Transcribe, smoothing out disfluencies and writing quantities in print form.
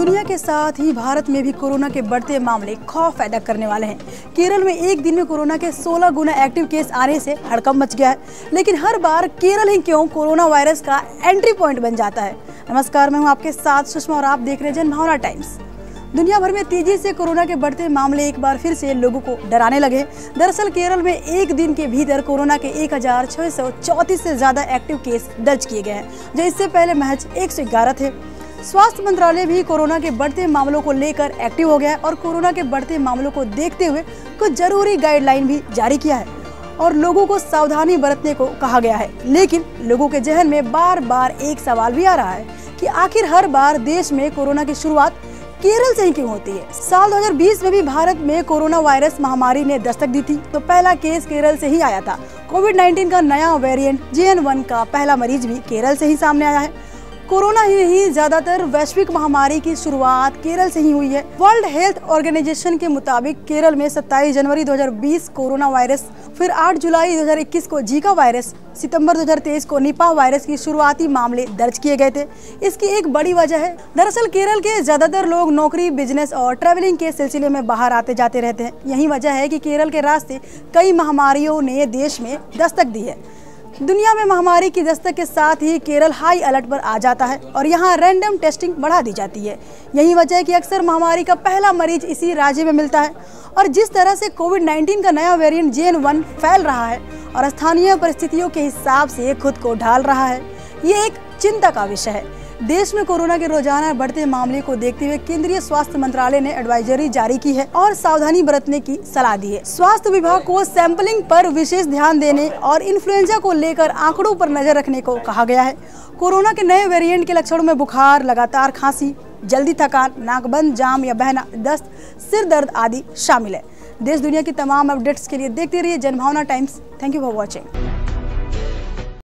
दुनिया के साथ ही भारत में भी कोरोना के बढ़ते मामले खौफ पैदा करने वाले हैं। केरल में एक दिन में कोरोना के 16 गुना एक्टिव केस आने से हड़कंप मच गया है। लेकिन हर बार केरल ही क्यों कोरोना वायरस का एंट्री पॉइंट बन जाता है। नमस्कार, मैं हूं आपके साथ सुषमा और आप देख रहे हैं जनभावना टाइम्स। दुनिया भर में तेजी से कोरोना के बढ़ते मामले एक बार फिर से लोगों को डराने लगे। दरअसल केरल में एक दिन के भीतर कोरोना के 1634 से ज्यादा एक्टिव केस दर्ज किए गए हैं, जो इससे पहले महज 111 थे। स्वास्थ्य मंत्रालय भी कोरोना के बढ़ते मामलों को लेकर एक्टिव हो गया है और कोरोना के बढ़ते मामलों को देखते हुए कुछ जरूरी गाइडलाइन भी जारी किया है और लोगों को सावधानी बरतने को कहा गया है। लेकिन लोगों के जहन में बार बार एक सवाल भी आ रहा है कि आखिर हर बार देश में कोरोना की शुरुआत केरल से ही क्यों होती है। साल 2020 में भी भारत में कोरोना वायरस महामारी ने दस्तक दी थी, तो पहला केस केरल से ही आया था। कोविड-19 का नया वेरिएंट JN1 का पहला मरीज भी केरल से ही सामने आया है। कोरोना ही नहीं, ज्यादातर वैश्विक महामारी की शुरुआत केरल से ही हुई है। वर्ल्ड हेल्थ ऑर्गेनाइजेशन के मुताबिक केरल में 27 जनवरी 2020 कोरोना वायरस, फिर 8 जुलाई 2021 को जीका वायरस, सितंबर 2023 को निपाह वायरस की शुरुआती मामले दर्ज किए गए थे। इसकी एक बड़ी वजह है, दरअसल केरल के ज्यादातर लोग नौकरी, बिजनेस और ट्रैवलिंग के सिलसिले में बाहर आते जाते रहते हैं। यही वजह है कि केरल के रास्ते कई महामारियों ने देश में दस्तक दी है। दुनिया में महामारी की दस्तक के साथ ही केरल हाई अलर्ट पर आ जाता है और यहाँ रैंडम टेस्टिंग बढ़ा दी जाती है। यही वजह है कि अक्सर महामारी का पहला मरीज इसी राज्य में मिलता है। और जिस तरह से कोविड-19 का नया वेरिएंट JN1 फैल रहा है और स्थानीय परिस्थितियों के हिसाब से खुद को ढाल रहा है, ये एक चिंता का विषय है। देश में कोरोना के रोजाना बढ़ते मामले को देखते हुए केंद्रीय स्वास्थ्य मंत्रालय ने एडवाइजरी जारी की है और सावधानी बरतने की सलाह दी है। स्वास्थ्य विभाग को सैंपलिंग पर विशेष ध्यान देने और इन्फ्लुएंजा को लेकर आंकड़ों पर नजर रखने को कहा गया है। कोरोना के नए वेरिएंट के लक्षणों में बुखार, लगातार खांसी, जल्दी थकान, नाक बंद, जाम या बहना, दस्त, सिर दर्द आदि शामिल है। देश दुनिया की तमाम अपडेट्स के लिए देखते रहिए Janbhavna Times. Thank you for watching.